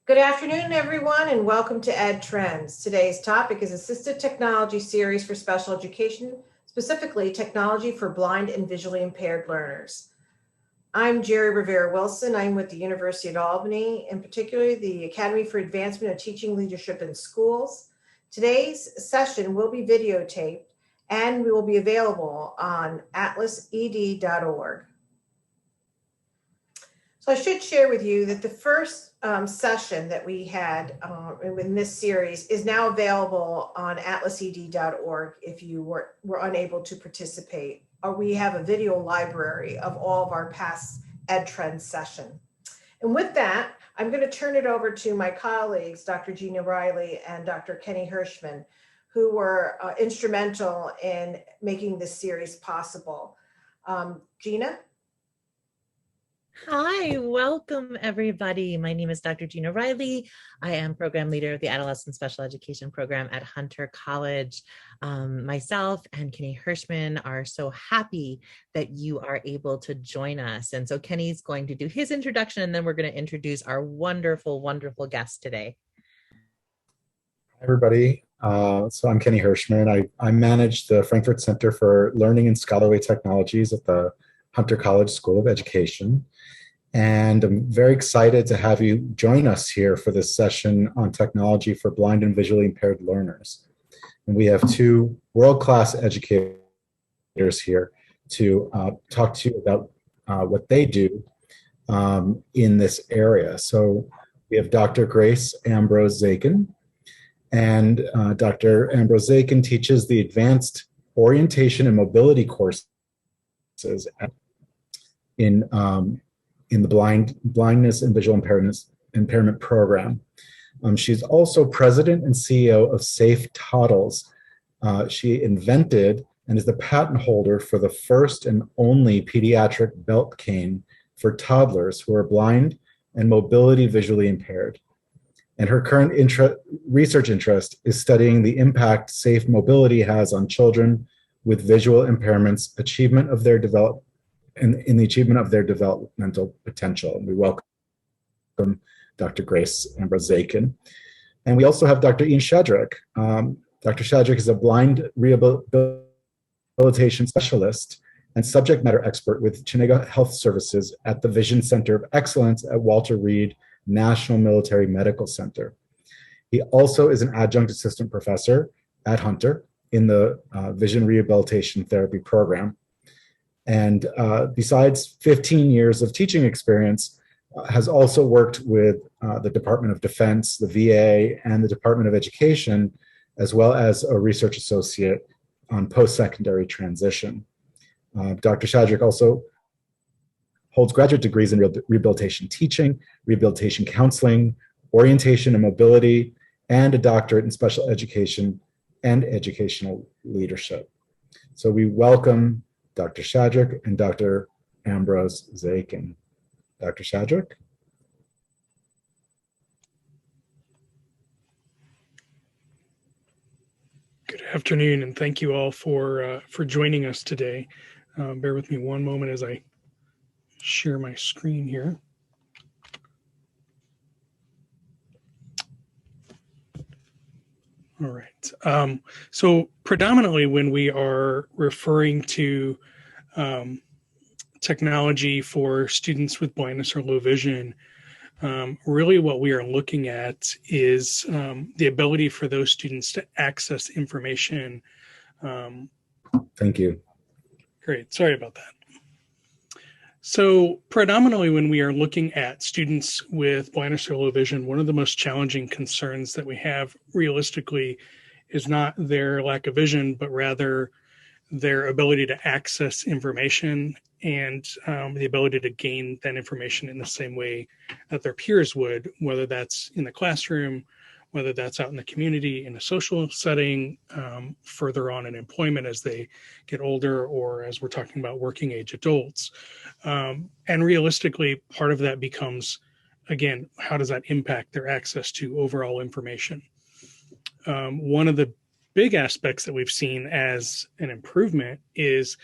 Good afternoon, everyone, and welcome to edTrends. Today's topic is Assistive Technology Series for Special Education, specifically technology for blind and visually impaired learners. I'm Jerry Rivera-Wilson. I'm with the University of Albany, and particularly the Academy for Advancement of Teaching Leadership in Schools. Today's session will be videotaped and will be available on atlased.org. So I should share with you that the first session that we had in this series is now available on atlased.org if you were unable to participate. Or we have a video library of all of our past edTrends session. And with that, I'm going to turn it over to my colleagues, Dr. Gina Riley and Dr. Kenny Hirschman, who were instrumental in making this series possible. Gina? Hi, welcome everybody. My name is Dr. Gina Riley. I am program leader of the Adolescent Special Education Program at Hunter College. Myself and Kenny Hirschman are so happy that you are able to join us. And so Kenny's going to do his introduction, and then we're going to introduce our wonderful, wonderful guest today. Hi, everybody. So I'm Kenny Hirschman. I manage the Frankfurt Center for Learning and Scholarly Technologies at the Hunter College School of Education. And I'm very excited to have you join us here for this session on technology for blind and visually impaired learners. And we have two world-class educators here to talk to you about what they do in this area. So we have Dr. Grace Ambrose-Zakin. And Dr. Ambrose-Zakin teaches the Advanced Orientation and Mobility courses in the blindness and visual impairment program. She's also president and CEO of Safe Toddles. She invented and is the patent holder for the first and only pediatric belt cane for toddlers who are blind and mobility visually impaired. And her current research interest is studying the impact safe mobility has on children with visual impairments, achievement of their in the achievement of their developmental potential. And we welcome Dr. Grace Ambrose-Zakin. And we also have Dr. Ian Shadrick. Dr. Shadrick is a blind rehabilitation specialist and subject matter expert with Chenega Health Services at the Vision Center of Excellence at Walter Reed National Military Medical Center. He also is an adjunct assistant professor at Hunter in the Vision Rehabilitation Therapy program. And besides 15 years of teaching experience, has also worked with the Department of Defense, the VA, and the Department of Education, as well as a research associate on post-secondary transition. Dr. Shadrick also holds graduate degrees in rehabilitation teaching, rehabilitation counseling, orientation and mobility, and a doctorate in special education and educational leadership. So we welcome Dr. Shadrick and Dr. Ambrose-Zakin. Dr. Shadrick? Good afternoon, and thank you all for joining us today. Bear with me one moment as I share my screen here. All right. So predominantly when we are referring to technology for students with blindness or low vision, really what we are looking at is the ability for those students to access information. Thank you. Great. Sorry about that. So predominantly when we are looking at students with blindness or low vision, one of the most challenging concerns that we have realistically is not their lack of vision, but rather their ability to access information and the ability to gain that information in the same way that their peers would, whether that's in the classroom, whether that's out in the community, in a social setting, further on in employment as they get older, or as we're talking about working age adults. And realistically, part of that becomes, again, how does that impact their access to overall information? One of the big aspects that we've seen as an improvement is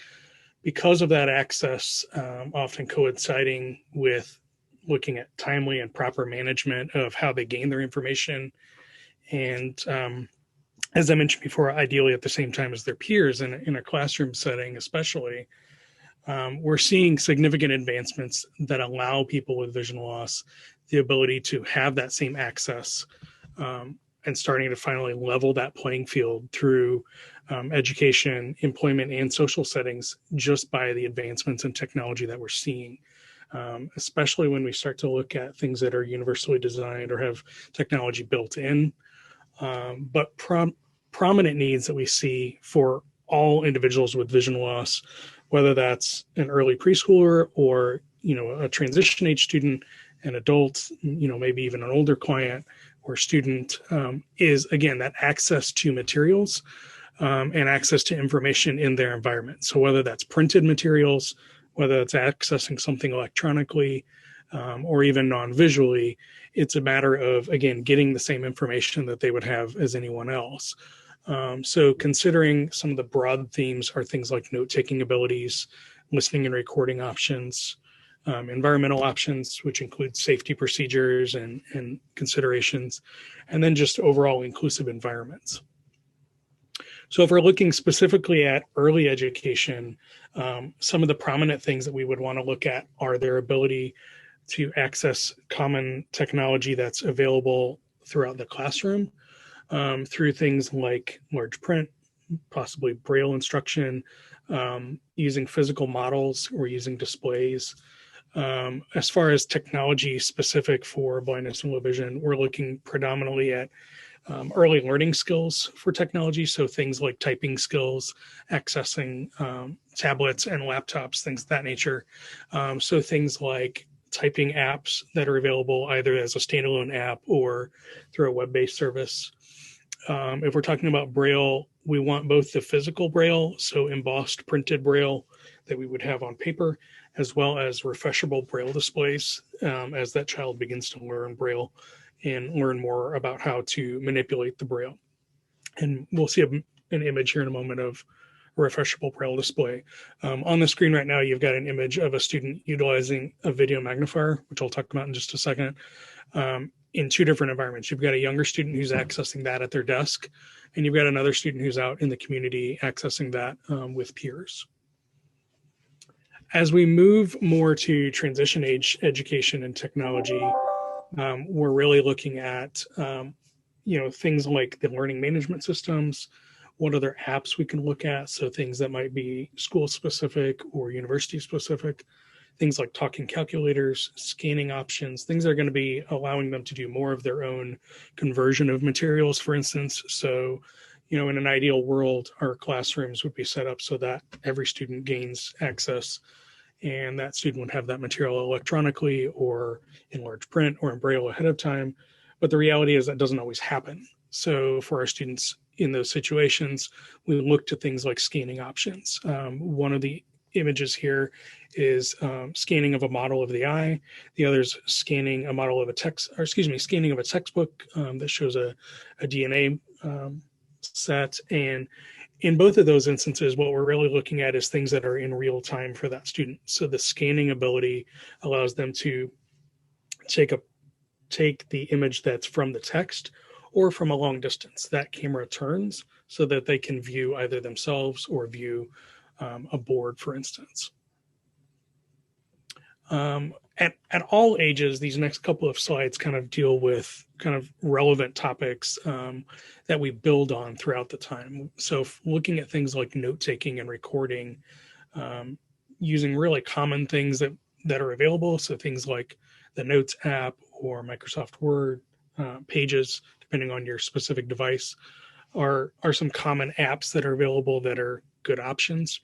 because of that access often coinciding with looking at timely and proper management of how they gain their information. And as I mentioned before, ideally at the same time as their peers in a classroom setting, especially, we're seeing significant advancements that allow people with vision loss the ability to have that same access, and starting to finally level that playing field through education, employment, and social settings just by the advancements in technology that we're seeing, especially when we start to look at things that are universally designed or have technology built in. But prominent needs that we see for all individuals with vision loss, whether that's an early preschooler or, a transition age student, an adult, maybe even an older client or student, is again that access to materials and access to information in their environment. So whether that's printed materials, whether it's accessing something electronically, or even non-visually, it's a matter of, again, getting the same information that they would have as anyone else. So considering some of the broad themes are things like note-taking abilities, listening and recording options, environmental options, which include safety procedures and considerations, and then just overall inclusive environments. So if we're looking specifically at early education, some of the prominent things that we would want to look at are their ability to access common technology that's available throughout the classroom, through things like large print, possibly Braille instruction, using physical models or using displays. As far as technology specific for blindness and low vision, we're looking predominantly at early learning skills for technology. So things like typing skills, accessing tablets and laptops, things of that nature. So things like typing apps that are available either as a standalone app or through a web-based service. If we're talking about Braille, we want both the physical Braille, so embossed printed Braille that we would have on paper, as well as refreshable Braille displays as that child begins to learn Braille and learn more about how to manipulate the Braille. And we'll see an image here in a moment of a refreshable Braille display. On the screen right now, you've got an image of a student utilizing a video magnifier, which I'll talk about in just a second, in two different environments. You've got a younger student who's accessing that at their desk, and you've got another student who's out in the community accessing that with peers. As we move more to transition age education and technology, we're really looking at things like the learning management systems, what other apps we can look at, so things that might be school specific or university specific, things like talking calculators, scanning options, things that are going to be allowing them to do more of their own conversion of materials, for instance. So, in an ideal world, our classrooms would be set up so that every student gains access, and that student would have that material electronically or in large print or in Braille ahead of time. But the reality is that doesn't always happen. So for our students in those situations, we look to things like scanning options. One of the images here is scanning of a model of the eye. The other is scanning a model of a scanning of a textbook that shows a DNA set. And in both of those instances, what we're really looking at is things that are in real time for that student. So the scanning ability allows them to take the image that's from the text or from a long distance. That camera turns so that they can view either themselves or view a board, for instance. At all ages, these next couple of slides kind of deal with kind of relevant topics that we build on throughout the time. So looking at things like note-taking and recording, using really common things that are available. So things like the Notes app or Microsoft Word, Pages, depending on your specific device, are some common apps that are available that are good options.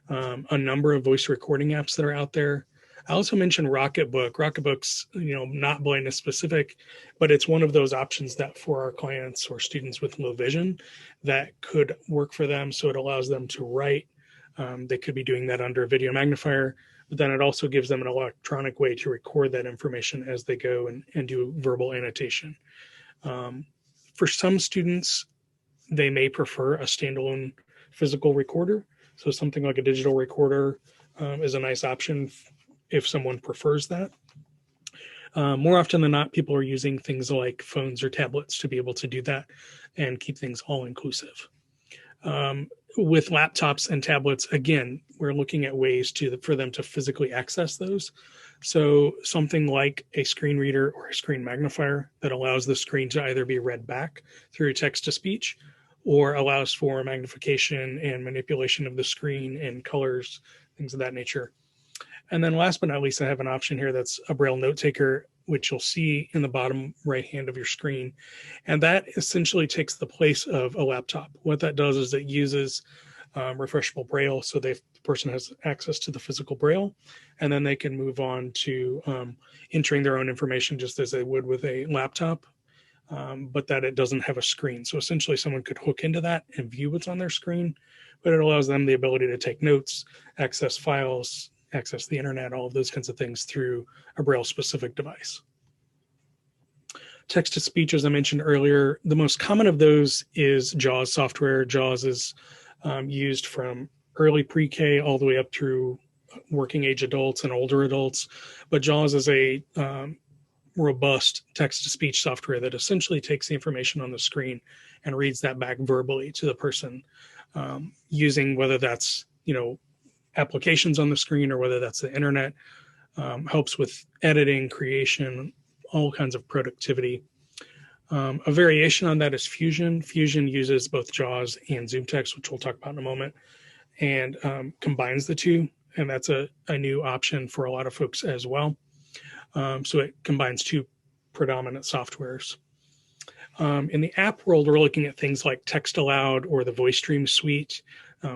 A number of voice recording apps that are out there. I also mentioned Rocketbook. Rocketbook's, not blindness specific, but it's one of those options that for our clients or students with low vision that could work for them. So it allows them to write. They could be doing that under a video magnifier, but then it also gives them an electronic way to record that information as they go and do verbal annotation. For some students, they may prefer a standalone physical recorder. So something like a digital recorder is a nice option if someone prefers that. More often than not, people are using things like phones or tablets to be able to do that and keep things all inclusive. With laptops and tablets, again, we're looking at ways for them to physically access those. So something like a screen reader or a screen magnifier that allows the screen to either be read back through text to speech or allows for magnification and manipulation of the screen and colors, things of that nature. And then last but not least, I have an option here that's a Braille note taker, which you'll see in the bottom right hand of your screen. And that essentially takes the place of a laptop. What that does is it uses refreshable Braille, so the person has access to the physical Braille, and then they can move on to entering their own information just as they would with a laptop, but that it doesn't have a screen. So essentially someone could hook into that and view what's on their screen, but it allows them the ability to take notes, access files, access the internet, all of those kinds of things through a Braille specific device. Text to speech, as I mentioned earlier, the most common of those is JAWS software. JAWS is used from early pre-K all the way up through working age adults and older adults. But JAWS is a robust text to speech software that essentially takes the information on the screen and reads that back verbally to the person, using whether that's, applications on the screen or whether that's the internet. Helps with editing, creation, all kinds of productivity. A variation on that is Fusion. Fusion uses both JAWS and ZoomText, which we'll talk about in a moment, and combines the two. And that's a new option for a lot of folks as well. So it combines two predominant softwares. In the app world, we're looking at things like Text Aloud or the Voice Stream Suite,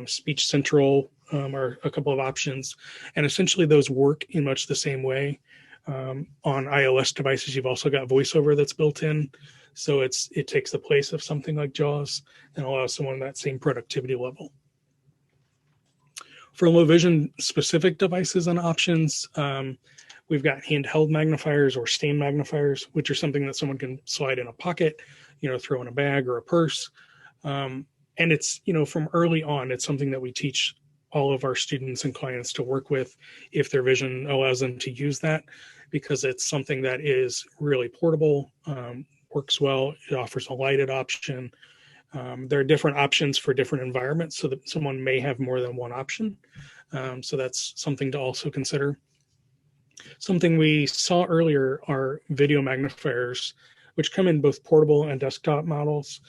Speech Central are a couple of options. And essentially those work in much the same way. On iOS devices, you've also got VoiceOver that's built in. So it takes the place of something like JAWS and allows someone that same productivity level. For low vision specific devices and options, we've got handheld magnifiers or stand magnifiers, which are something that someone can slide in a pocket, throw in a bag or a purse. And it's, from early on, it's something that we teach all of our students and clients to work with if their vision allows them to use that, because it's something that is really portable, works well. It offers a lighted option. There are different options for different environments, so that someone may have more than one option. So that's something to also consider. Something we saw earlier are video magnifiers, which come in both portable and desktop models.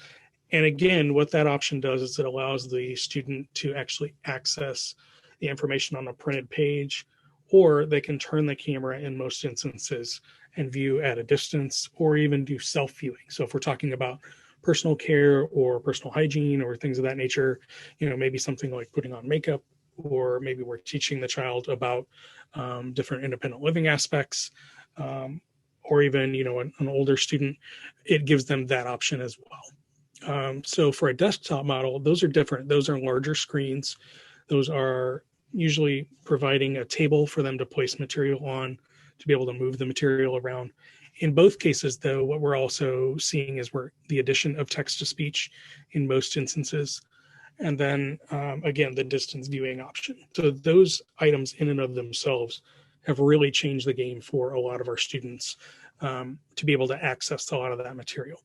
And again, what that option does is it allows the student to actually access the information on a printed page, or they can turn the camera in most instances and view at a distance, or even do self-viewing. So if we're talking about personal care or personal hygiene or things of that nature, maybe something like putting on makeup, or maybe we're teaching the child about different independent living aspects, or even, an older student, it gives them that option as well. So for a desktop model, those are different. Those are larger screens. Those are usually providing a table for them to place material on, to be able to move the material around. In both cases, though, what we're also seeing is the addition of text to speech in most instances. And then again, the distance viewing option. So those items in and of themselves have really changed the game for a lot of our students to be able to access a lot of that material.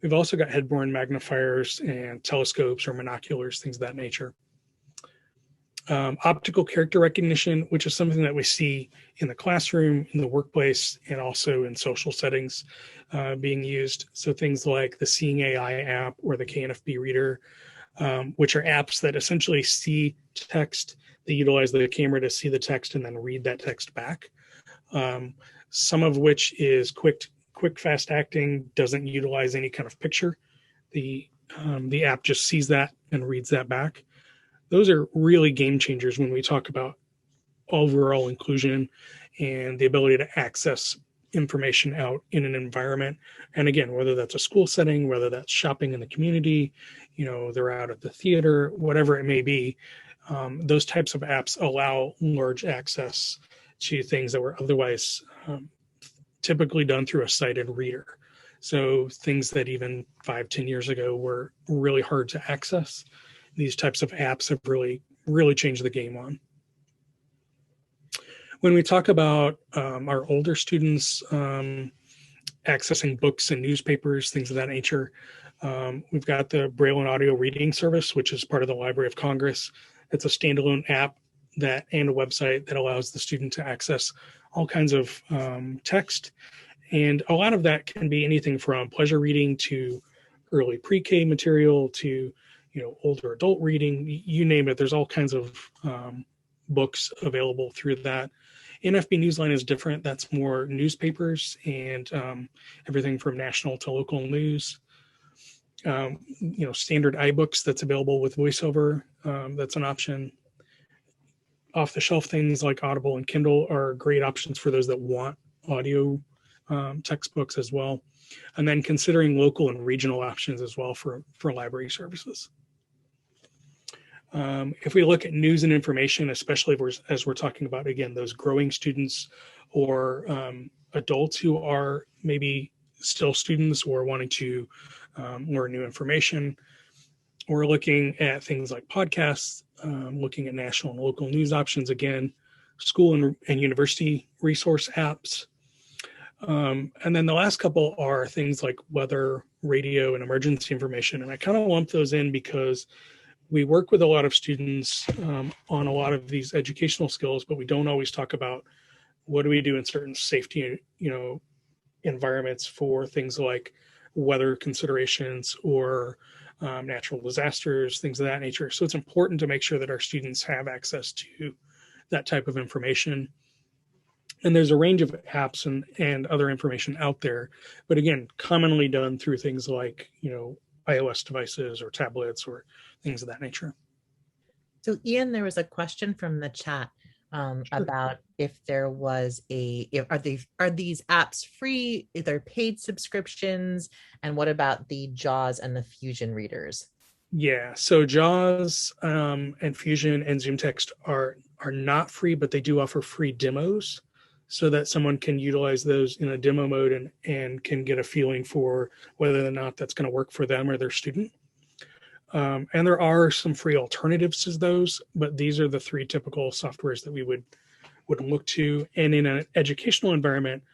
We've also got head-borne magnifiers and telescopes or monoculars, things of that nature. Optical character recognition, which is something that we see in the classroom, in the workplace, and also in social settings being used. So things like the Seeing AI app or the KNFB reader, which are apps that essentially see text. They utilize the camera to see the text and then read that text back. Some of which is quick, fast acting, doesn't utilize any kind of picture. The app just sees that and reads that back. Those are really game changers when we talk about overall inclusion and the ability to access information out in an environment. And again, whether that's a school setting, whether that's shopping in the community, they're out at the theater, whatever it may be, those types of apps allow large access to things that were otherwise typically done through a sighted reader. So things that even 5-10 years ago were really hard to access, these types of apps have really changed the game on. When we talk about our older students accessing books and newspapers, things of that nature, we've got the Braille and Audio Reading Service, which is part of the Library of Congress. It's a standalone app that and a website that allows the student to access all kinds of text. And a lot of that can be anything from pleasure reading to early pre-K material to, older adult reading, you name it. There's all kinds of books available through that. NFB Newsline is different. That's more newspapers and everything from national to local news. Standard iBooks that's available with VoiceOver. That's an option. Off-the-shelf things like Audible and Kindle are great options for those that want audio textbooks as well. And then considering local and regional options as well for library services. If we look at news and information, especially as we're talking about, again, those growing students or adults who are maybe still students or wanting to learn new information, we're looking at things like podcasts, looking at national and local news options, again, school and university resource apps. And then the last couple are things like weather, radio, and emergency information. And I kind of lump those in because we work with a lot of students on a lot of these educational skills, but we don't always talk about what do we do in certain safety, environments for things like weather considerations or natural disasters, things of that nature. So it's important to make sure that our students have access to that type of information. And there's a range of apps and other information out there, but again, commonly done through things like, iOS devices or tablets or things of that nature. So Ian, there was a question from the chat Sure. about if there was are these apps free, if they're paid subscriptions, and what about the JAWS and the Fusion readers? Yeah, so JAWS and Fusion and ZoomText are not free, but they do offer free demos so that someone can utilize those in a demo mode and can get a feeling for whether or not that's going to work for them or their student. And there are some free alternatives to those, but these are the three typical softwares that we would look to. And in an educational environment,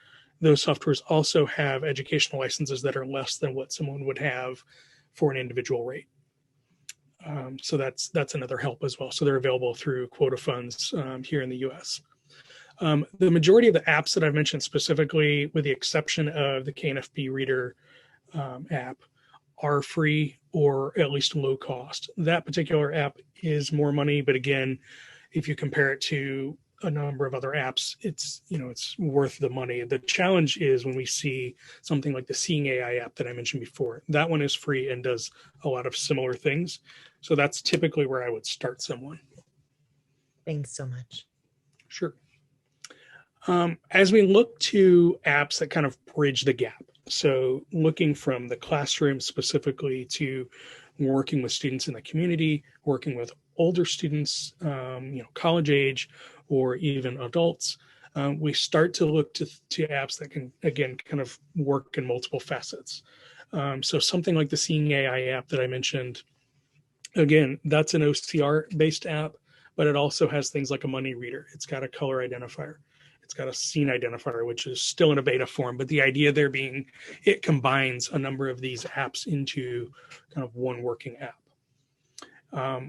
those softwares also have educational licenses that are less than what someone would have for an individual rate. So that's another help as well. So they're available through quota funds here in the US. The majority of the apps that I've mentioned specifically, with the exception of the KNFB Reader app, are free or at least low cost. That particular app is more money, but again, if you compare it to a number of other apps, it's worth the money. The challenge is when we see something like the Seeing AI app that I mentioned before. That one is free and does a lot of similar things. So that's typically where I would start someone. Thanks so much. Sure. As we look to apps that kind of bridge the gap, so looking from the classroom specifically to working with students in the community, working with older students, college age, or even adults, we start to look to apps that can, again, kind of work in multiple facets. So something like the Seeing AI app that I mentioned, again, that's an OCR-based app, but it also has things like a money reader. It's got a color identifier. It's got a scene identifier, which is still in a beta form, but the idea there being it combines a number of these apps into kind of one working app.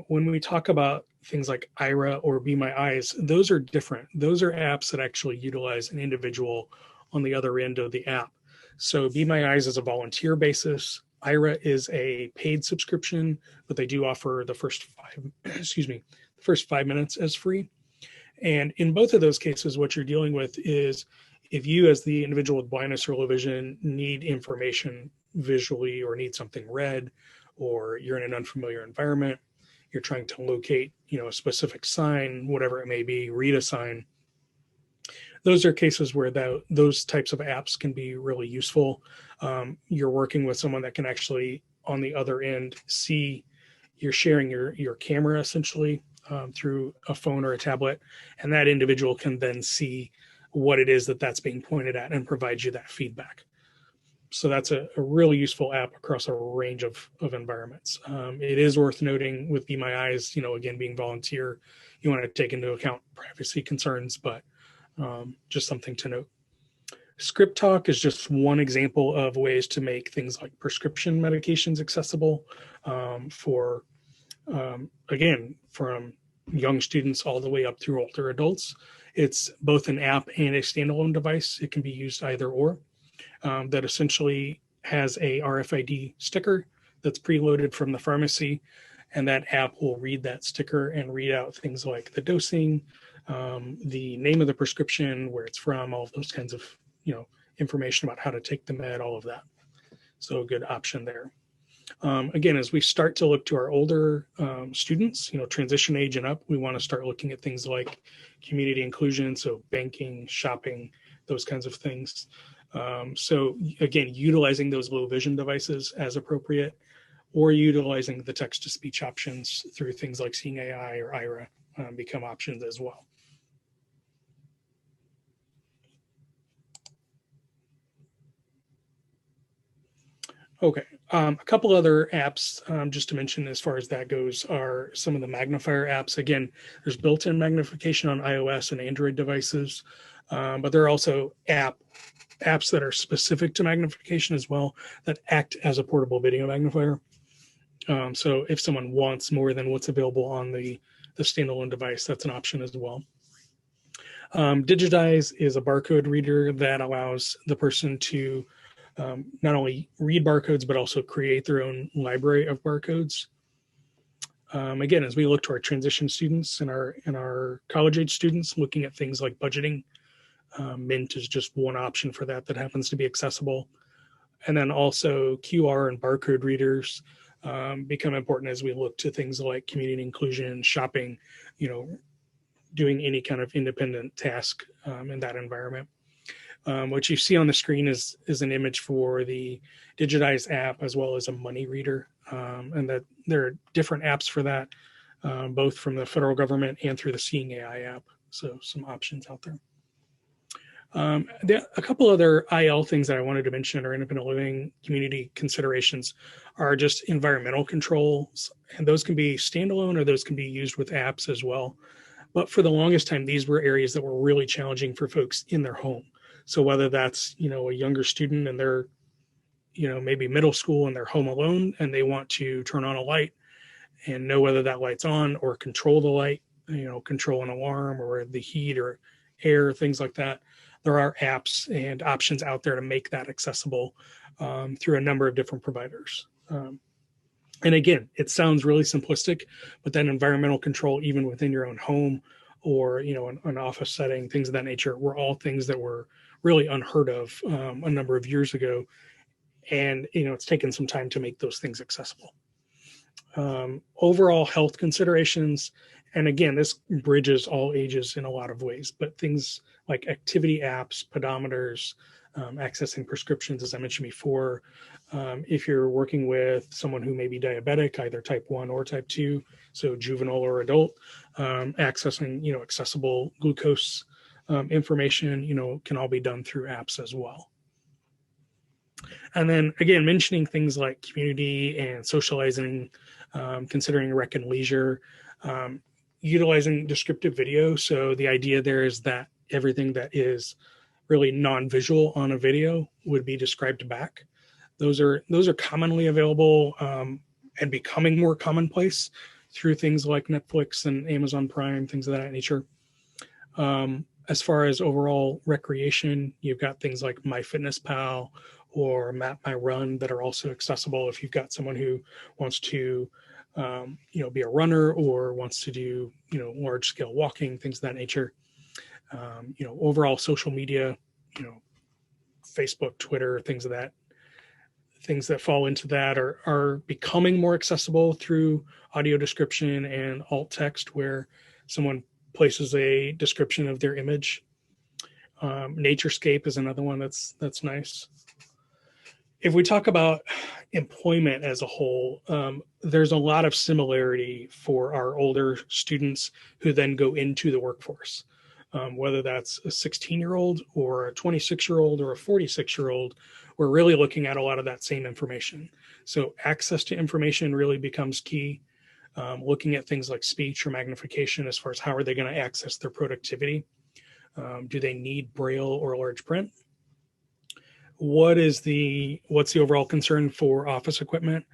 When we talk about things like Ira or Be My Eyes, those are different. Those are apps that actually utilize an individual on the other end of the app. So Be My Eyes is a volunteer basis. Ira is a paid subscription, but they do offer the first 5 minutes as free. And in both of those cases, what you're dealing with is if you as the individual with blindness or low vision need information visually or need something read, or you're in an unfamiliar environment, you're trying to locate, a specific sign, whatever it may be, read a sign. Those are cases where those types of apps can be really useful. You're working with someone that can actually, on the other end, see, you're sharing your camera essentially through a phone or a tablet, and that individual can then see what it is that's being pointed at and provide you that feedback. So that's a really useful app across a range of environments. It is worth noting with Be My Eyes, again, being volunteer, you want to take into account privacy concerns, but Just something to note. Script Talk is just one example of ways to make things like prescription medications accessible for, again, from young students all the way up through older adults. It's both an app and a standalone device. It can be used either or. That essentially has a RFID sticker that's preloaded from the pharmacy, and that app will read that sticker and read out things like the dosing, the name of the prescription, where it's from, all of those kinds of information about how to take the med, all of that. So a good option there. Again, as we start to look to our older students, transition age and up, we want to start looking at things like community inclusion, so banking, shopping, those kinds of things. So again, utilizing those low vision devices as appropriate, or utilizing the text-to-speech options through things like Seeing AI or IRA become options as well. Okay, a couple other apps just to mention as far as that goes are some of the magnifier apps. Again, there's built-in magnification on iOS and Android devices, but there are also apps that are specific to magnification as well that act as a portable video magnifier. So if someone wants more than what's available on the standalone device, that's an option as well. Digitize is a barcode reader that allows the person to not only read barcodes, but also create their own library of barcodes. Again, as we look to our transition students and our college age students, looking at things like budgeting, Mint is just one option for that happens to be accessible. And then also QR and barcode readers become important as we look to things like community inclusion, shopping, doing any kind of independent task in that environment. What you see on the screen is an image for the Digitize app as well as a money reader, and that there are different apps for that, both from the federal government and through the Seeing AI app. So some options out there. A couple other IL things that I wanted to mention or independent living community considerations are just environmental controls, and those can be standalone or those can be used with apps as well. But for the longest time, these were areas that were really challenging for folks in their home. So whether that's, a younger student and they're, maybe middle school and they're home alone and they want to turn on a light and know whether that light's on, or control the light, control an alarm or the heat or air, things like that. There are apps and options out there to make that accessible through a number of different providers. And again, it sounds really simplistic, but then environmental control, even within your own home or, an office setting, things of that nature, were all things that were really unheard of a number of years ago. And, it's taken some time to make those things accessible. Overall health considerations, and again, this bridges all ages in a lot of ways, but things like activity apps, pedometers, accessing prescriptions, as I mentioned before. If you're working with someone who may be diabetic, either type 1 or type 2, so juvenile or adult, accessing, accessible glucose information, can all be done through apps as well. And then again, mentioning things like community and socializing, considering rec and leisure, utilizing descriptive video. So the idea there is that everything that is really non-visual on a video would be described back. Those are commonly available and becoming more commonplace through things like Netflix and Amazon Prime, things of that nature. As far as overall recreation, you've got things like MyFitnessPal or Map My Run that are also accessible if you've got someone who wants to be a runner or wants to do large scale walking, things of that nature. Overall social media, Facebook, Twitter, things that fall into that are becoming more accessible through audio description and alt text, where someone places a description of their image. Naturescape is another one that's nice. If we talk about employment as a whole, there's a lot of similarity for our older students who then go into the workforce. Whether that's a 16-year-old or a 26-year-old or a 46-year-old, we're really looking at a lot of that same information. So access to information really becomes key. Looking at things like speech or magnification as far as how are they going to access their productivity. Do they need Braille or large print? What's the overall concern for office equipment?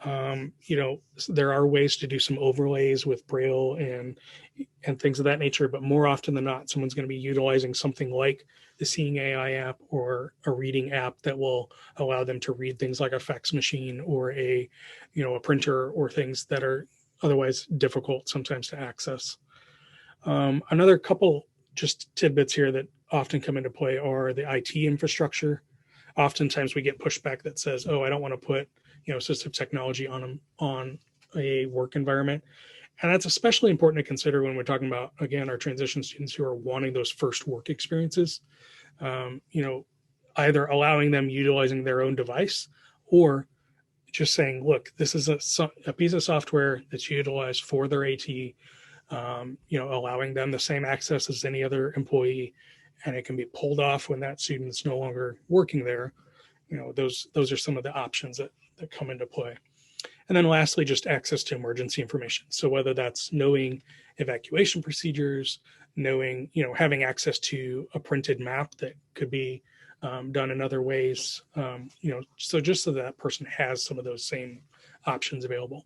There are ways to do some overlays with Braille and things of that nature, but more often than not, someone's going to be utilizing something like the Seeing AI app or a reading app that will allow them to read things like a fax machine or a printer, or things that are otherwise difficult sometimes to access. Another couple just tidbits here that often come into play are the IT infrastructure. Oftentimes we get pushback that says, oh, I don't want to put assistive technology on a work environment. And that's especially important to consider when we're talking about, again, our transition students who are wanting those first work experiences. Either allowing them utilizing their own device, or just saying, look, this is a piece of software that's utilized for their AT, allowing them the same access as any other employee, and it can be pulled off when that student's no longer working there. Those are some of the options that come into play. And then lastly, just access to emergency information. So whether that's knowing evacuation procedures, knowing, having access to a printed map that could be done in other ways, so just so that person has some of those same options available.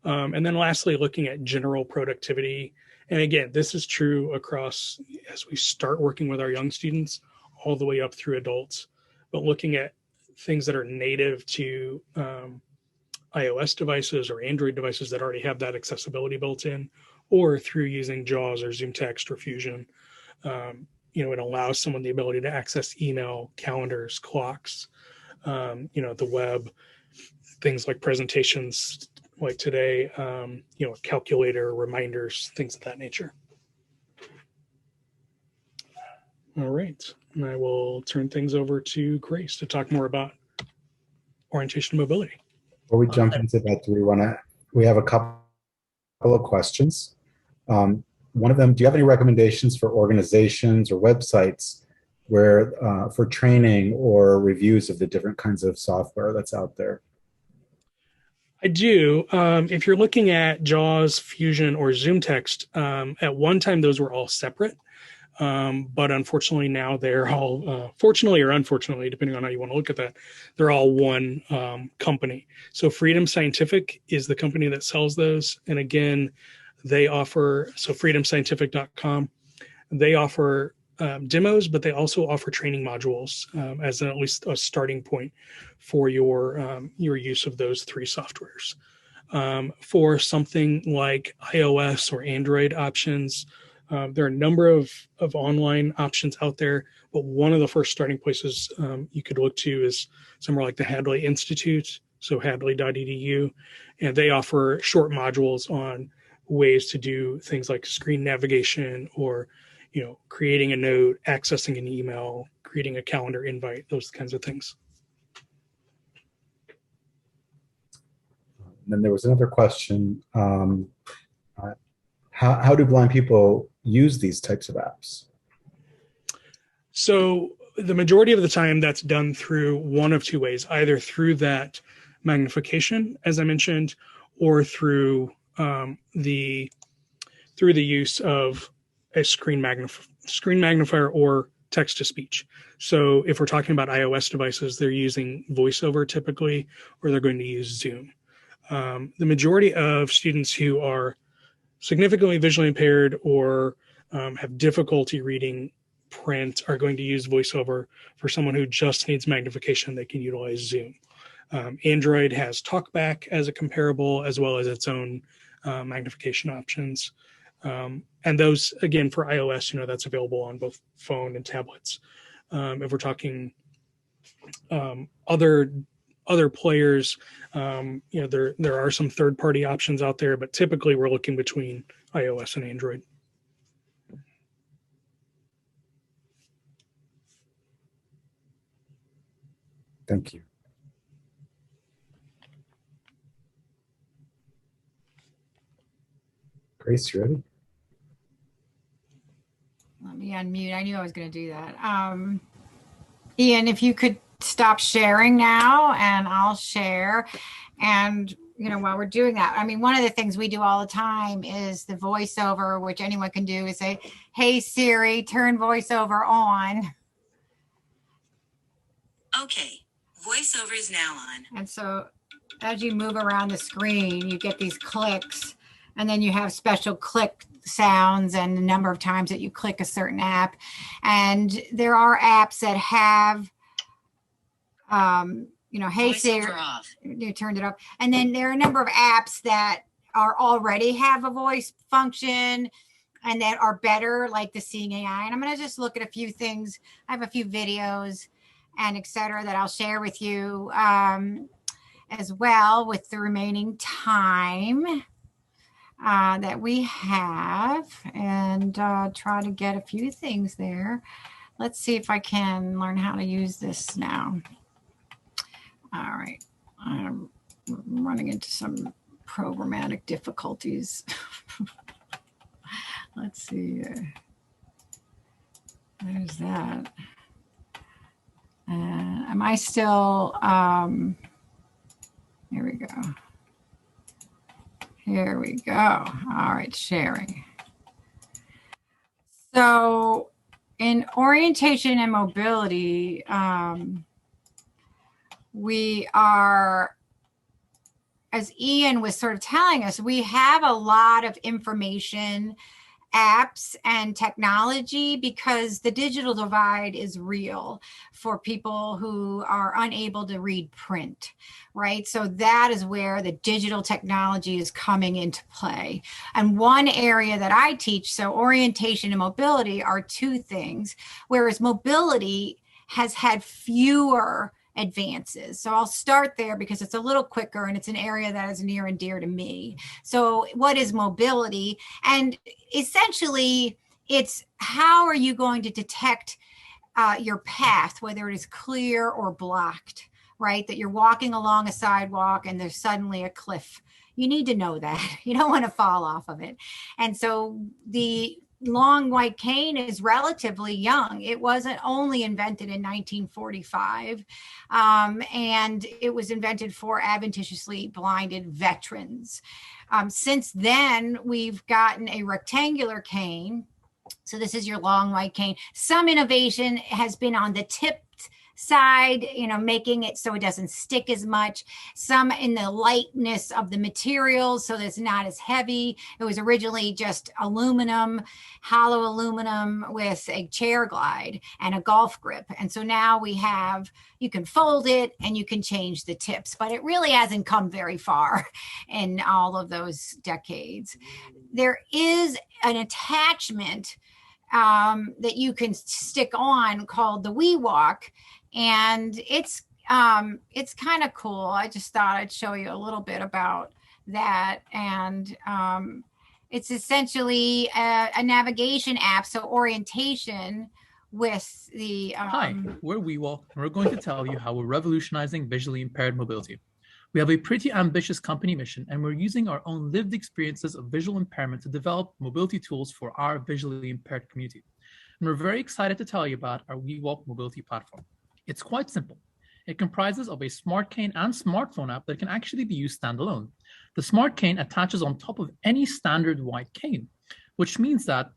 And then lastly, looking at general productivity. And again, this is true across as we start working with our young students all the way up through adults, but looking at things that are native to iOS devices or Android devices that already have that accessibility built in, or through using JAWS or Zoom Text or Fusion. It allows someone the ability to access email, calendars, clocks, the web, things like presentations like today, calculator, reminders, things of that nature. All right, and I will turn things over to Grace to talk more about orientation and mobility. Before we jump into that, we have a couple of questions. One of them, do you have any recommendations for organizations or websites where for training or reviews of the different kinds of software that's out there? I do. If you're looking at JAWS, Fusion, or Zoom Text, at one time those were all separate. But unfortunately now they're all, fortunately or unfortunately, depending on how you want to look at that, they're all one company. So Freedom Scientific is the company that sells those. And again, they offer, so freedomscientific.com, they offer demos, but they also offer training modules as at least a starting point for your use of those three softwares. For something like iOS or Android options, there are a number of online options out there, but one of the first starting places you could look to is somewhere like the Hadley Institute, so hadley.edu, and they offer short modules on ways to do things like screen navigation or creating a note, accessing an email, creating a calendar invite, those kinds of things. And then there was another question. How do blind people use these types of apps? So the majority of the time that's done through one of two ways, either through that magnification, as I mentioned, or through the use of a screen magnifier or text to speech. So if we're talking about iOS devices, they're using VoiceOver typically, or they're going to use Zoom. The majority of students who are significantly visually impaired or have difficulty reading print are going to use VoiceOver. For someone who just needs magnification, they can utilize Zoom. Android has TalkBack as a comparable, as well as its own magnification options. And those, again, for iOS, that's available on both phone and tablets. If we're talking other players, there are some third-party options out there, but typically we're looking between iOS and Android. Thank you. Grace, you ready? Let me unmute. I knew I was going to do that. Ian, if you could stop sharing now and I'll share. And while we're doing that, I mean, one of the things we do all the time is the voiceover, which anyone can do, is say, "Hey Siri, turn voiceover on." Okay, voiceover is now on. And so as you move around the screen, you get these clicks, and then you have special click sounds and the number of times that you click a certain app. And there are apps that have, hey Siri, Voiceover off. you turned it off. And then there are a number of apps that are already have a voice function and that are better, like the Seeing AI. And I'm going to just look at a few things. I have a few videos and et cetera that I'll share with you as well with the remaining time that we have, and try to get a few things there. Let's see if I can learn how to use this now. All right, I'm running into some programmatic difficulties. Let's see. There's that. Am I still, here we go. Here we go. All right, sharing. So in orientation and mobility, we are, as Ian was sort of telling us, we have a lot of information, apps and technology, because the digital divide is real for people who are unable to read print, right? So that is where the digital technology is coming into play. And one area that I teach, so orientation and mobility are two things, whereas mobility has had fewer advances. So I'll start there because it's a little quicker and it's an area that is near and dear to me. So what is mobility? And essentially it's how are you going to detect your path, whether it is clear or blocked, right? That you're walking along a sidewalk and there's suddenly a cliff. You need to know that. You don't want to fall off of it. And so the long white cane is relatively young. It wasn't only invented in 1945, and it was invented for adventitiously blinded veterans. Since then, we've gotten a rectangular cane. So this is your long white cane. Some innovation has been on the tipped side, making it so it doesn't stick as much. Some in the lightness of the materials, so that it's not as heavy. It was originally just aluminum, hollow aluminum with a chair glide and a golf grip. And so now we have, you can fold it and you can change the tips, but it really hasn't come very far in all of those decades. There is an attachment that you can stick on called the WeWalk. And it's kind of cool. I just thought I'd show you a little bit about that. And it's essentially a navigation app, so orientation with the... Hi, we're WeWalk, and we're going to tell you how we're revolutionizing visually impaired mobility. We have a pretty ambitious company mission, and we're using our own lived experiences of visual impairment to develop mobility tools for our visually impaired community. And we're very excited to tell you about our WeWalk mobility platform. It's quite simple. It comprises of a smart cane and smartphone app that can actually be used standalone. The smart cane attaches on top of any standard white cane, which means that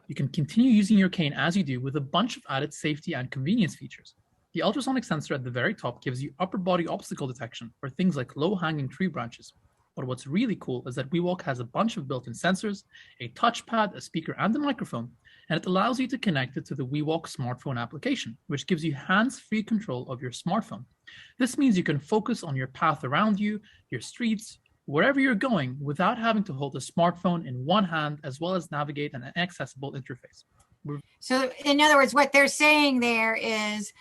you can continue using your cane as you do with a bunch of added safety and convenience features. The ultrasonic sensor at the very top gives you upper body obstacle detection for things like low-hanging tree branches. But what's really cool is that WeWalk has a bunch of built-in sensors, a touchpad, a speaker, and a microphone, and it allows you to connect it to the WeWalk smartphone application, which gives you hands-free control of your smartphone. This means you can focus on your path around you, your streets, wherever you're going, without having to hold a smartphone in one hand, as well as navigate an inaccessible interface. So in other words, what they're saying there is,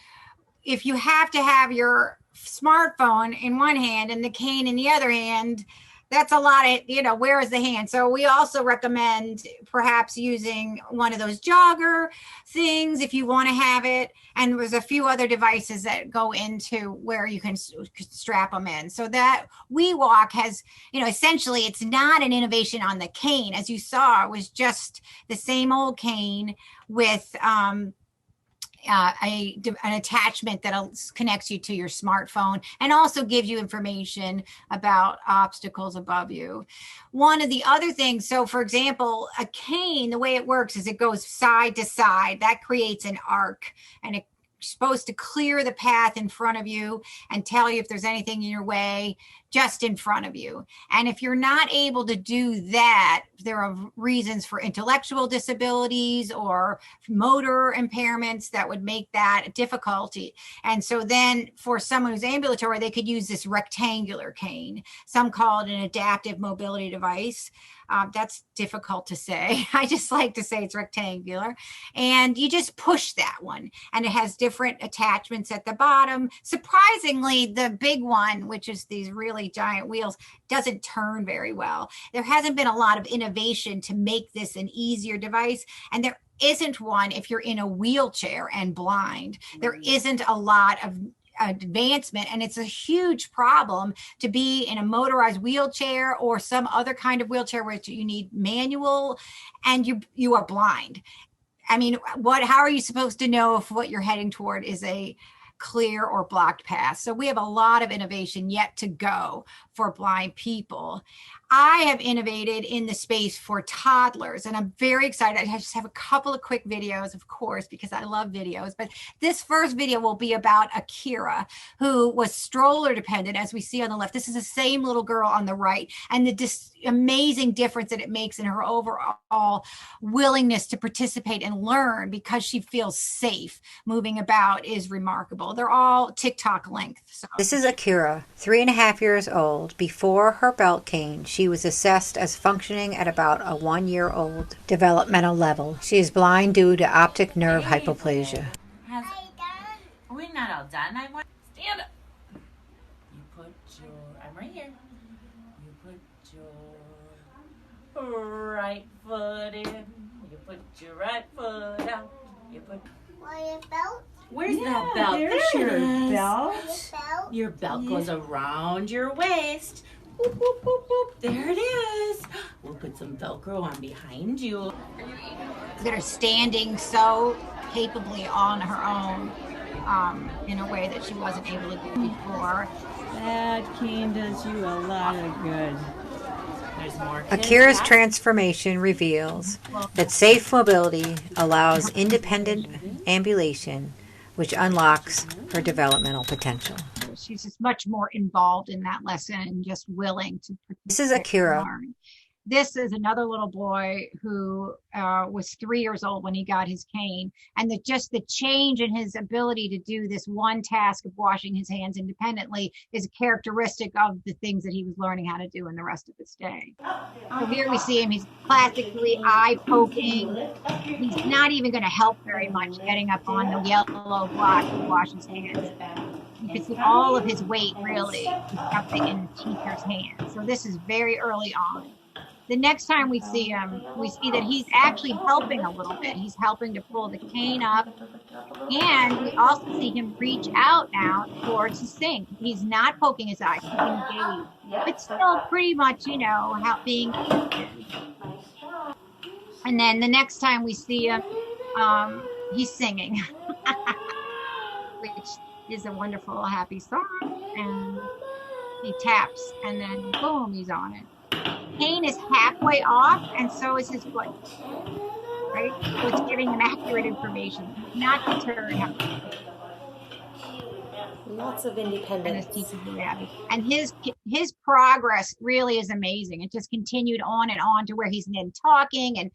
if you have to have your smartphone in one hand and the cane in the other hand, that's a lot of, where is the hand? So we also recommend perhaps using one of those jogger things if you want to have it. And there's a few other devices that go into where you can strap them in. So that WeWalk has, essentially it's not an innovation on the cane. As you saw, it was just the same old cane with an attachment that connects you to your smartphone and also gives you information about obstacles above you. One of the other things, so for example, a cane, the way it works is it goes side to side. That creates an arc, and it's supposed to clear the path in front of you and tell you if there's anything in your way just in front of you. And if you're not able to do that, there are reasons for intellectual disabilities or motor impairments that would make that a difficulty. And so then for someone who's ambulatory, they could use this rectangular cane. Some call it an adaptive mobility device. That's difficult to say. I just like to say it's rectangular. And you just push that one. And it has different attachments at the bottom. Surprisingly, the big one, which is these really giant wheels, doesn't turn very well. There hasn't been a lot of innovation to make this an easier device. And there isn't one if you're in a wheelchair and blind. There isn't a lot of advancement, and it's a huge problem to be in a motorized wheelchair or some other kind of wheelchair where you need manual and you are blind. I mean, how are you supposed to know if what you're heading toward is a clear or blocked path? So we have a lot of innovation yet to go for blind people. I have innovated in the space for toddlers, and I'm very excited. I just have a couple of quick videos, of course, because I love videos. But this first video will be about Akira, who was stroller dependent, as we see on the left. This is the same little girl on the right, and the amazing difference that it makes in her overall willingness to participate and learn because she feels safe moving about is remarkable. They're all TikTok length. So. This is Akira, 3.5 years old. Before her belt cane, she was assessed as functioning at about a 1-year-old developmental level. She is blind due to optic nerve hypoplasia. We're not all done. I want stand up. You put your, I'm right here. You put your right foot in. You put your right foot out. You put your belt. Where's that belt? There's your belt. Your belt goes around your waist. Boop, boop, boop, boop. There it is. We'll put some Velcro on behind you. That are standing so capably on her own in a way that she wasn't able to do before. That cane does you a lot of good. There's more. Akira's transformation reveals that safe mobility allows independent ambulation, which unlocks her developmental potential. She's just much more involved in that lesson and just willing to participate. This is Akira. This is another little boy who was 3 years old when he got his cane, and just the change in his ability to do this one task of washing his hands independently is a characteristic of the things that he was learning how to do in the rest of his day. So here we see him, he's classically eye poking. He's not even going to help very much getting up on the yellow block to wash his hands. You can see all of his weight really is something in the teacher's hand. So this is very early on. The next time we see him, we see that he's actually helping a little bit. He's helping to pull the cane up. And we also see him reach out now towards the sink. He's not poking his eyes, he's engaged. But still pretty much, being interested. And then the next time we see him, he's singing, which is a wonderful, happy song. And he taps, and then boom, he's on it. Cane is halfway off, and so is his foot. Right? So it's giving him accurate information, not deterred. Lots of independence. And his progress really is amazing. It just continued on and on to where he's then talking and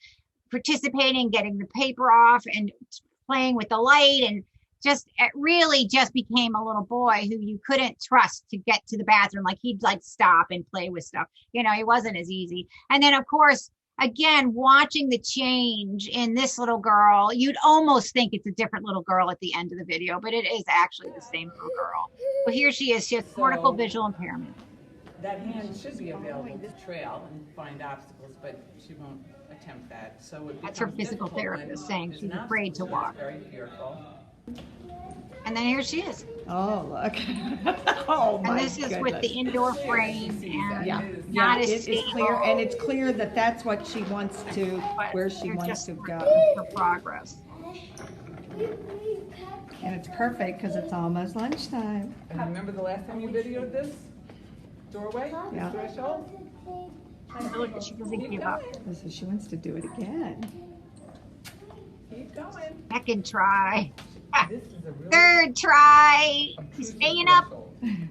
participating, getting the paper off, and playing with the light, and it really just became a little boy who you couldn't trust to get to the bathroom. Like he'd stop and play with stuff. He wasn't as easy. And then of course, again, watching the change in this little girl, you'd almost think it's a different little girl at the end of the video, but it is actually the same little girl. Well, here she is. She has cortical visual impairment. That hand should be available to trail and find obstacles, but she won't attempt that. So that's her physical therapist saying she's afraid to walk. Very fearful. And then here she is. Oh, look. Oh, my And this is with the indoor frame and not as it's clear, and it's clear that that's what she wants to, where she wants to go. Her progress. And it's perfect because it's almost lunchtime. And remember the last time you videoed this doorway? Yeah. This threshold? She doesn't Keep give up. going. So she wants to do it again. Keep going. Second try. This is a really Third try. She's obtrusive staying up. threshold.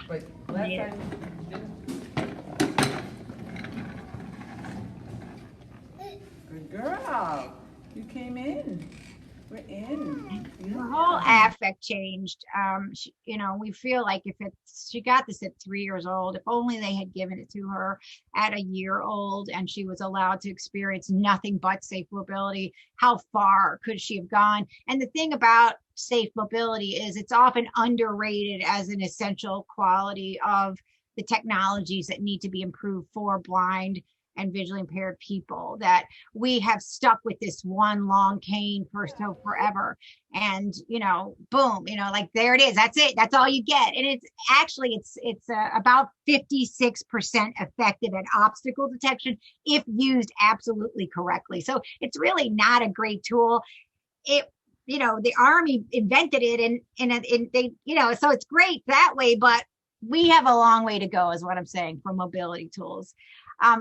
But last Yeah. time you didn't. Good girl. You came in. We're in. Her whole affect changed. We feel like she got this at 3 years old, if only they had given it to her at a year old and she was allowed to experience nothing but safe mobility, how far could she have gone? And the thing about safe mobility is it's often underrated as an essential quality of the technologies that need to be improved for blind and visually impaired people, that we have stuck with this one long cane for so forever. And, boom, like there it is. That's it. That's all you get. And it's actually, it's about 56% effective at obstacle detection if used absolutely correctly. So it's really not a great tool. The Army invented it and they, so it's great that way, but we have a long way to go is what I'm saying for mobility tools.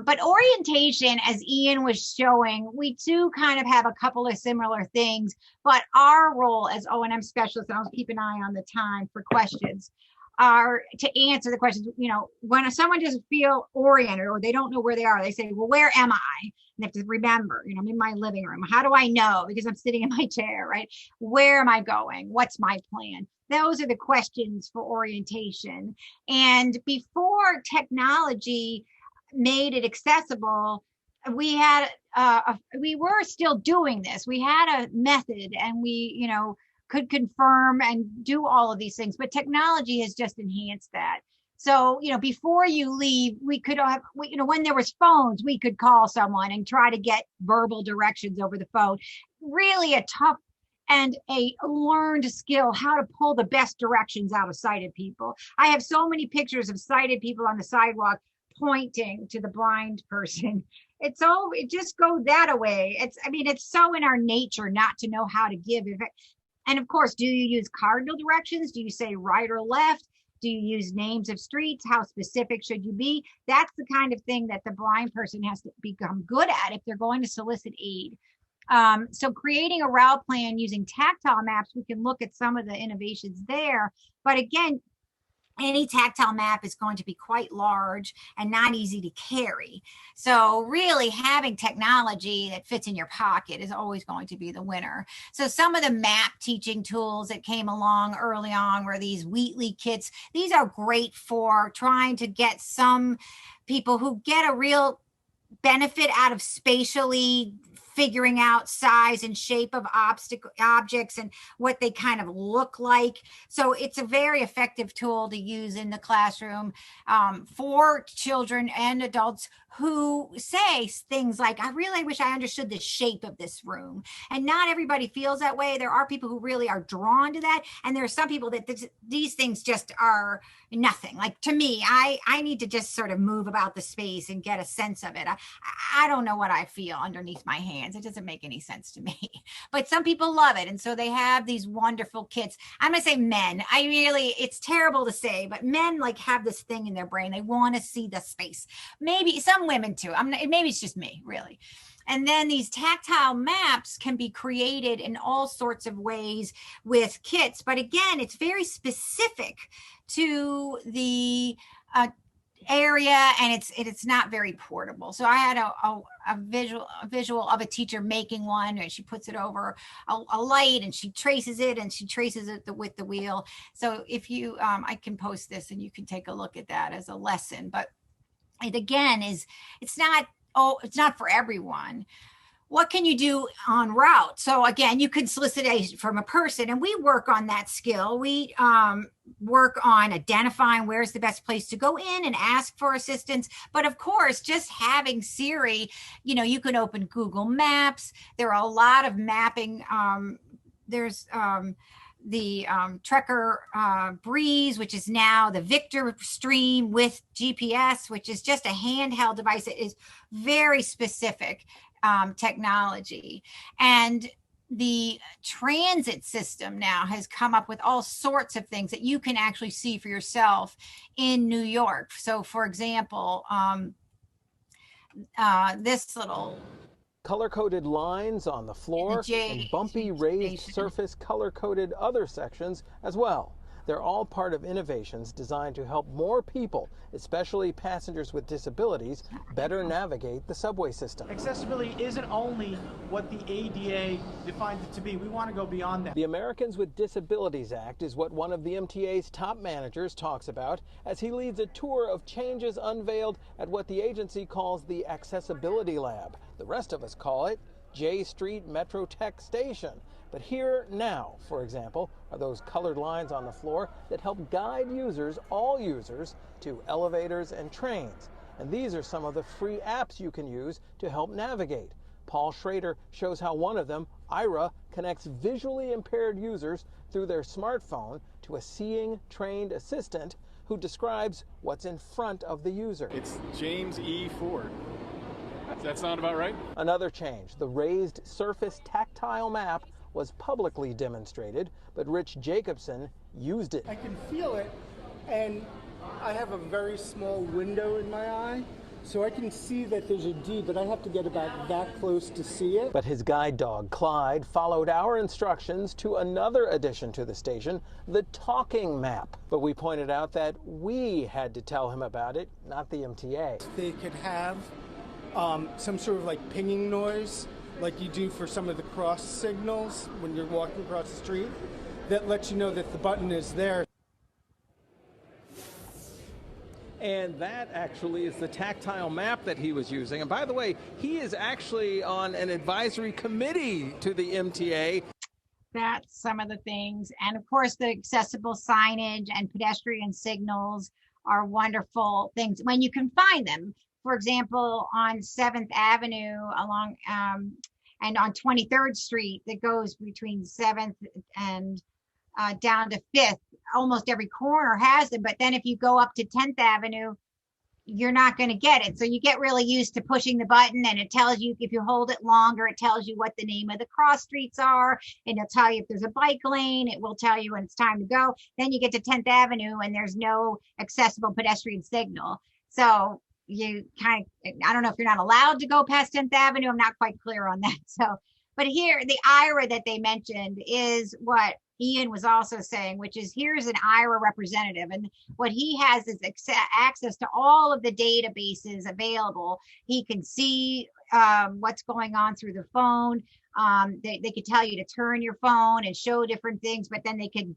But orientation, as Ian was showing, we do kind of have a couple of similar things, but our role as O&M specialists, and I'll keep an eye on the time for questions, are to answer the questions. When someone doesn't feel oriented or they don't know where they are, they say, well, where am I? And they have to remember, I'm in my living room. How do I know? Because I'm sitting in my chair, right? Where am I going? What's my plan? Those are the questions for orientation. And before technology made it accessible, we were still doing this. We had a method and we, could confirm and do all of these things, but technology has just enhanced that. So, before you leave, we could have, when there was phones, we could call someone and try to get verbal directions over the phone. Really a tough and a learned skill, how to pull the best directions out of sighted people. I have so many pictures of sighted people on the sidewalk pointing to the blind person. It just goes that way. It's so in our nature not to know how to give. And of course, do you use cardinal directions? Do you say right or left? Do you use names of streets? How specific should you be? That's the kind of thing that the blind person has to become good at if they're going to solicit aid. So creating a route plan using tactile maps, we can look at some of the innovations there. But again, any tactile map is going to be quite large and not easy to carry. So really having technology that fits in your pocket is always going to be the winner. So some of the map teaching tools that came along early on were these Wheatley kits. These are great for trying to get some people who get a real benefit out of spatially figuring out size and shape of objects and what they kind of look like. So it's a very effective tool to use in the classroom for children and adults who say things like, I really wish I understood the shape of this room. And not everybody feels that way. There are people who really are drawn to that. And there are some people that these things just are nothing. Like to me, I need to just sort of move about the space and get a sense of it. I don't know what I feel underneath my hands. It doesn't make any sense to me, but some people love it. And so they have these wonderful kits. I'm going to say men. It's terrible to say, but men like have this thing in their brain. They want to see the space. Maybe some women too. Maybe it's just me, really. And then these tactile maps can be created in all sorts of ways with kits. But again, it's very specific to the area, and it's not very portable. So I had a visual of a teacher making one, and she puts it over a light and she traces it with the wheel. So if you I can post this and you can take a look at that as a lesson. But it again it's not for everyone. What can you do on route? So again, you can solicit aid from a person, and we work on that skill. We work on identifying where's the best place to go in and ask for assistance. But of course, just having Siri, you can open Google Maps. There are a lot of mapping. There's the Trekker Breeze, which is now the Victor Stream with GPS, which is just a handheld device that is very specific technology. And the transit system now has come up with all sorts of things that you can actually see for yourself in New York. So for example, this little color-coded lines on the floor and bumpy raised surface color-coded other sections as well. They're all part of innovations designed to help more people, especially passengers with disabilities, better navigate the subway system. Accessibility isn't only what the ADA defines it to be. We want to go beyond that. The Americans with Disabilities Act is what one of the MTA's top managers talks about as he leads a tour of changes unveiled at what the agency calls the Accessibility Lab. The rest of us call it J Street Metro Tech Station. But here now, for example, are those colored lines on the floor that help guide users, all users, to elevators and trains. And these are some of the free apps you can use to help navigate. Paul Schrader shows how one of them, Ira, connects visually impaired users through their smartphone to a seeing trained assistant who describes what's in front of the user. It's James E. Ford. Does that sound about right? Another change, the raised surface tactile map was publicly demonstrated, but Rich Jacobson used it. I can feel it, and I have a very small window in my eye, so I can see that there's a D, but I have to get about that close to see it. But his guide dog, Clyde, followed our instructions to another addition to the station, the talking map. But we pointed out that we had to tell him about it, not the MTA. They could have some sort of like pinging noise, like you do for some of the cross signals when you're walking across the street, that lets you know that the button is there. And that actually is the tactile map that he was using. And by the way, he is actually on an advisory committee to the MTA. That's some of the things. And of course, the accessible signage and pedestrian signals are wonderful things when you can find them. For example, on 7th Avenue along and on 23rd Street that goes between 7th and down to 5th, almost every corner has them. But then if you go up to 10th Avenue, you're not going to get it. So you get really used to pushing the button, and it tells you, if you hold it longer, it tells you what the name of the cross streets are, and it'll tell you if there's a bike lane. It will tell you when it's time to go. Then you get to 10th Avenue and there's no accessible pedestrian signal. So you kind of, I don't know if you're not allowed to go past 10th Avenue. I'm not quite clear on that. So, but here, the IRA that they mentioned is what Ian was also saying, which is here's an IRA representative. And what he has is access to all of the databases available. He can see what's going on through the phone. They could tell you to turn your phone and show different things, but then they could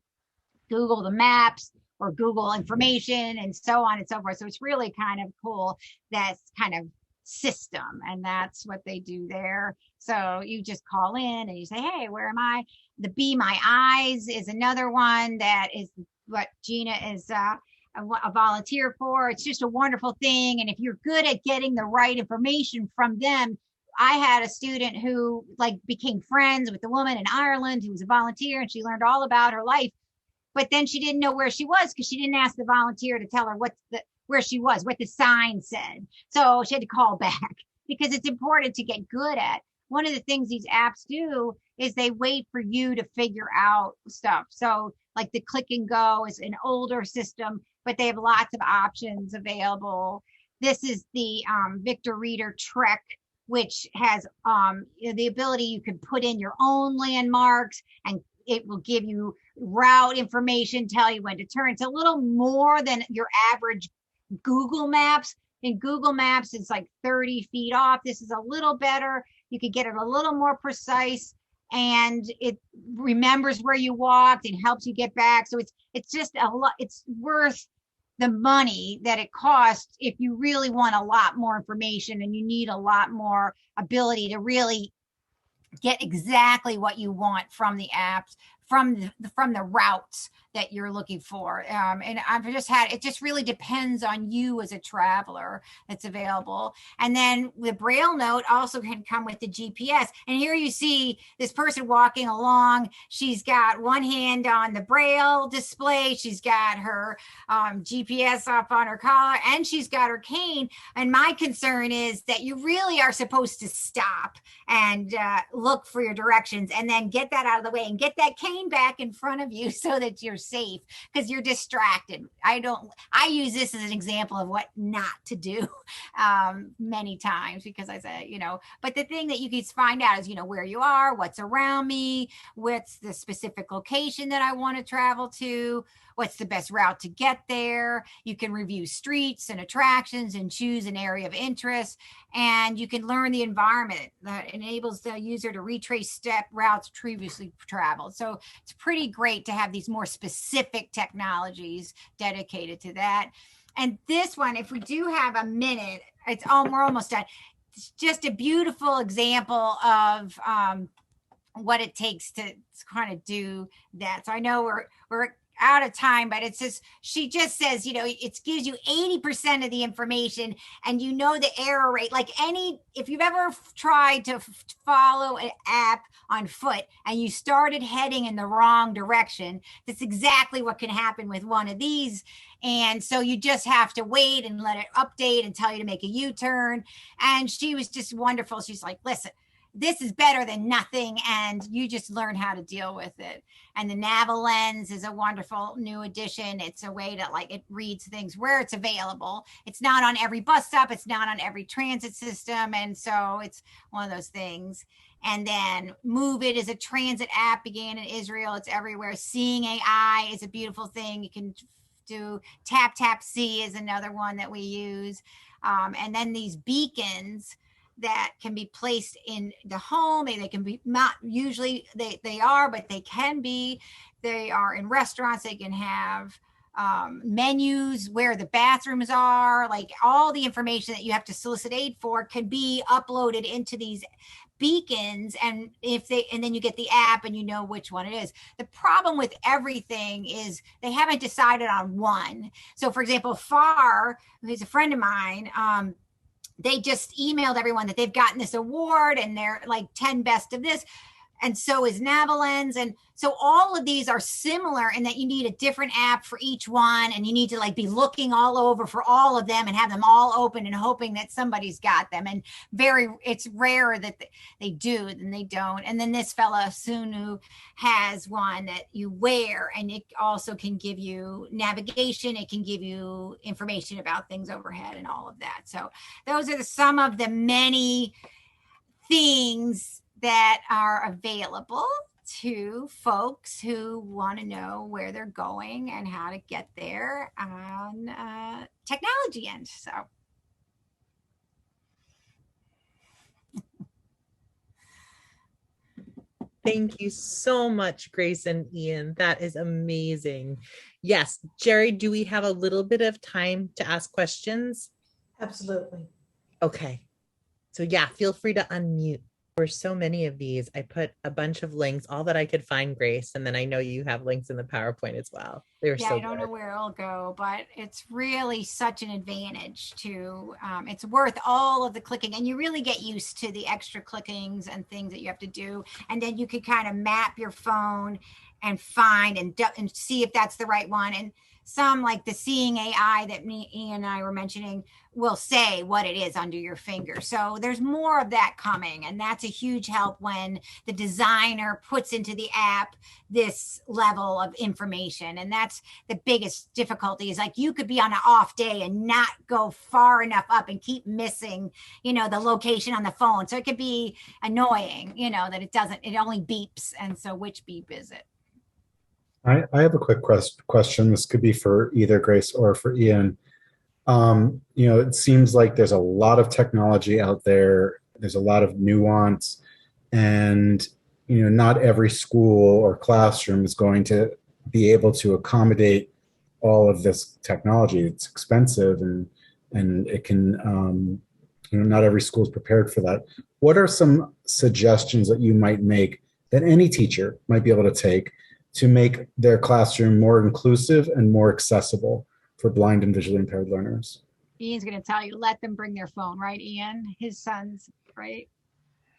Google the maps or Google information and so on and so forth. So it's really kind of cool, that kind of system, and that's what they do there. So you just call in and you say, hey, where am I? The Be My Eyes is another one that is what Gina is a volunteer for. It's just a wonderful thing. And if you're good at getting the right information from them, I had a student who became friends with the woman in Ireland who was a volunteer, and she learned all about her life. But then she didn't know where she was because she didn't ask the volunteer to tell her where she was, what the sign said. So she had to call back because it's important to get good at. One of the things these apps do is they wait for you to figure out stuff. So like the Click and Go is an older system, but they have lots of options available. This is the Victor Reader Trek, which has the ability, you can put in your own landmarks and it will give you route information, tell you when to turn. It's a little more than your average Google Maps. In Google Maps, it's like 30 feet off. This is a little better. You could get it a little more precise, and it remembers where you walked and helps you get back. So it's just a lot. It's worth the money that it costs if you really want a lot more information and you need a lot more ability to really get exactly what you want from the apps from the routes that you're looking for. And it just really depends on you as a traveler that's available. And then the BrailleNote also can come with the GPS. And here you see this person walking along. She's got one hand on the Braille display. She's got her GPS up on her collar, and she's got her cane. And my concern is that you really are supposed to stop and look for your directions and then get that out of the way and get that cane back in front of you so that you're safe, because you're distracted. I use this as an example of what not to do many times, because I said, but the thing that you can find out is, where you are, what's around me, what's the specific location that I want to travel to, what's the best route to get there. You can review streets and attractions and choose an area of interest, and you can learn the environment that enables the user to retrace step routes previously traveled. So it's pretty great to have these more specific technologies dedicated to that. And this one, if we do have a minute, we're almost done. It's just a beautiful example of what it takes to kind of do that. So I know we're out of time, but she just says, it gives you 80% of the information, and the error rate. If you've ever tried to follow an app on foot and you started heading in the wrong direction, that's exactly what can happen with one of these. And so you just have to wait and let it update and tell you to make a U-turn. And she was just wonderful. She's like, listen, this is better than nothing, and you just learn how to deal with it. And the NaviLens is a wonderful new addition. It's a way to it reads things where it's available. It's not on every bus stop. It's not on every transit system. And so it's one of those things. And then Move It is a transit app, began in Israel. It's everywhere. Seeing AI is a beautiful thing. You can do Tap Tap See is another one that we use. And then these beacons that can be placed in the home. They can be, not usually they are, but they can be. They are in restaurants. They can have menus where the bathrooms are, all the information that you have to solicit aid for can be uploaded into these beacons. And then you get the app and you know which one it is. The problem with everything is they haven't decided on one. So for example, FAR, who's a friend of mine, they just emailed everyone that they've gotten this award and they're 10 best of this. And so is NaviLens. And so all of these are similar in that you need a different app for each one. And you need to be looking all over for all of them and have them all open and hoping that somebody's got them. And it's rare that they do and they don't. And then this fella, Sunu, has one that you wear, and it also can give you navigation. It can give you information about things overhead and all of that. So those are some of the many things that are available to folks who want to know where they're going and how to get there on technology end. So thank you so much, Grace and Ian. That is amazing. Yes, Jerry, do we have a little bit of time to ask questions? Absolutely. Okay. So yeah, feel free to unmute. For so many of these, I put a bunch of links, all that I could find, Grace, and then I know you have links in the PowerPoint as well. They're so I don't know where it'll go, but it's really such an advantage to, it's worth all of the clicking, and you really get used to the extra clickings and things that you have to do. And then you can kind of map your phone and find and see if that's the right one. And some, like the Seeing AI that Ian and I were mentioning, will say what it is under your finger. So there's more of that coming. And that's a huge help when the designer puts into the app this level of information. And that's the biggest difficulty, is you could be on an off day and not go far enough up and keep missing, the location on the phone. So it could be annoying, that it only beeps. And so which beep is it? I have a quick question. This could be for either Grace or for Ian. It seems like there's a lot of technology out there. There's a lot of nuance, and not every school or classroom is going to be able to accommodate all of this technology. It's expensive, and it can, not every school is prepared for that. What are some suggestions that you might make that any teacher might be able to take to make their classroom more inclusive and more accessible for blind and visually impaired learners. Ian's going to tell you, let them bring their phone, right, Ian? His sons, right?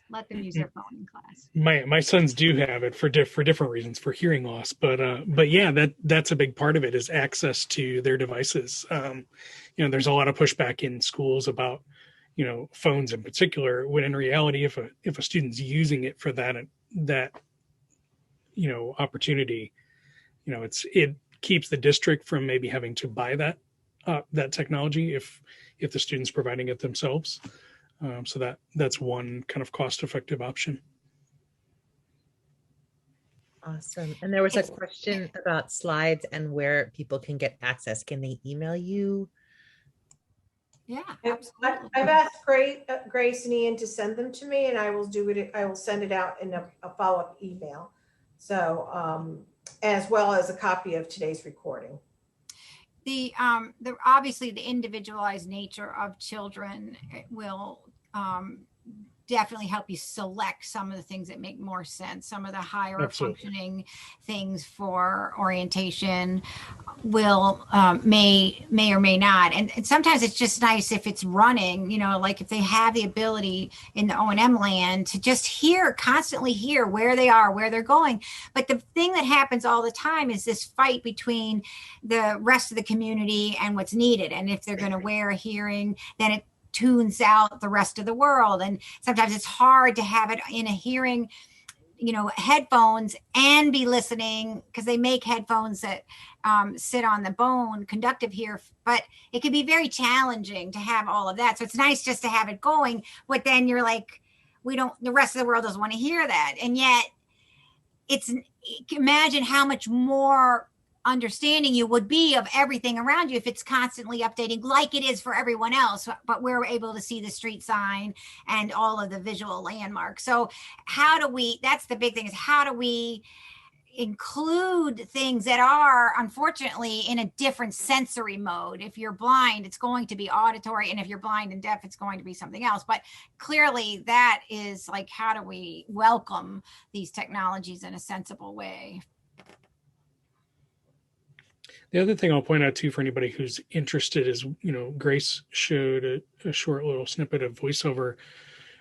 Let them use their phone in class. My sons do have it for different reasons, for hearing loss, but yeah, that's a big part of it, is access to their devices. There's a lot of pushback in schools about phones in particular, when in reality, if a student's using it for that opportunity, it keeps the district from maybe having to buy that technology if the student's providing it themselves. So that's one kind of cost-effective option. Awesome. And there was a question about slides and where people can get access. Can they email you? Yeah, absolutely. I've asked Grace and Ian to send them to me, and I will do it. I will send it out in a follow-up email. So, as well as a copy of today's recording. The obviously the individualized nature of children will definitely help you select some of the things that make more sense. Some of the higher Absolutely. functioning things for orientation will may or may not. And sometimes it's just nice if it's running, like if they have the ability in the O&M land to just constantly hear where they are, where they're going. But the thing that happens all the time is this fight between the rest of the community and what's needed. And if they're going to wear a hearing, then it tunes out the rest of the world. And sometimes it's hard to have it in a hearing, headphones and be listening, because they make headphones that sit on the bone, conductive here, but it can be very challenging to have all of that. So it's nice just to have it going, but then you're like, the rest of the world doesn't want to hear that. And yet imagine how much more understanding you would be of everything around you if it's constantly updating like it is for everyone else, but we're able to see the street sign and all of the visual landmarks. So that's the big thing, is how do we include things that are unfortunately in a different sensory mode? If you're blind, it's going to be auditory, and if you're blind and deaf, it's going to be something else. But clearly that is like, how do we welcome these technologies in a sensible way? The other thing I'll point out too, for anybody who's interested, is, Grace showed a short little snippet of VoiceOver.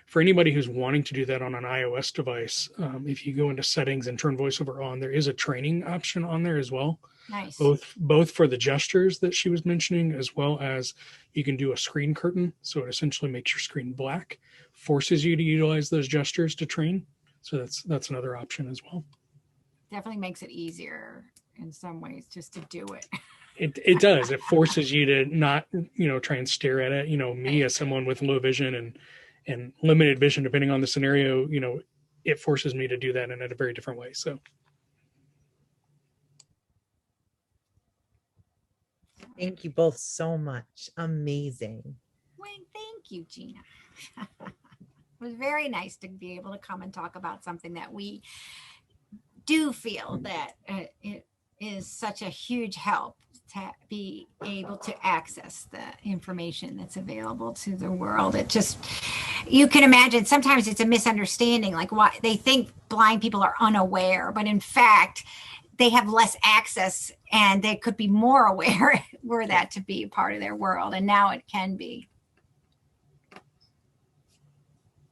For anybody who's wanting to do that on an iOS device, if you go into settings and turn VoiceOver on, there is a training option on there as well. Nice. Both for the gestures that she was mentioning, as well as you can do a screen curtain. So it essentially makes your screen black, forces you to utilize those gestures to train. So that's another option as well. Definitely makes it easier in some ways just to do it. It does. It forces you to not, try and stare at it. Me as someone with low vision and limited vision, depending on the scenario, it forces me to do that in a very different way. So. Thank you both so much. Amazing. Well, thank you, Gina. It was very nice to be able to come and talk about something that we do feel that it is such a huge help to be able to access the information that's available to the world. It just, you can imagine sometimes it's a misunderstanding, like why they think blind people are unaware, but in fact, they have less access and they could be more aware were that to be a part of their world. And now it can be.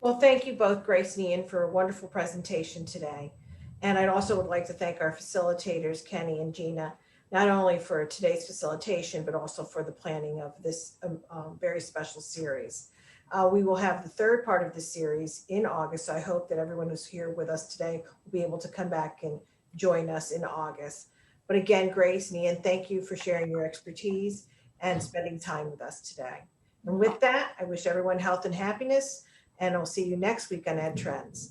Well, thank you both, Grace and Ian, for a wonderful presentation today. And I also would like to thank our facilitators, Kenny and Gina, not only for today's facilitation, but also for the planning of this very special series. We will have the third part of the series in August. So I hope that everyone who's here with us today will be able to come back and join us in August. But again, Grace and Ian, thank you for sharing your expertise and spending time with us today. And with that, I wish everyone health and happiness, and I'll see you next week on edTrends.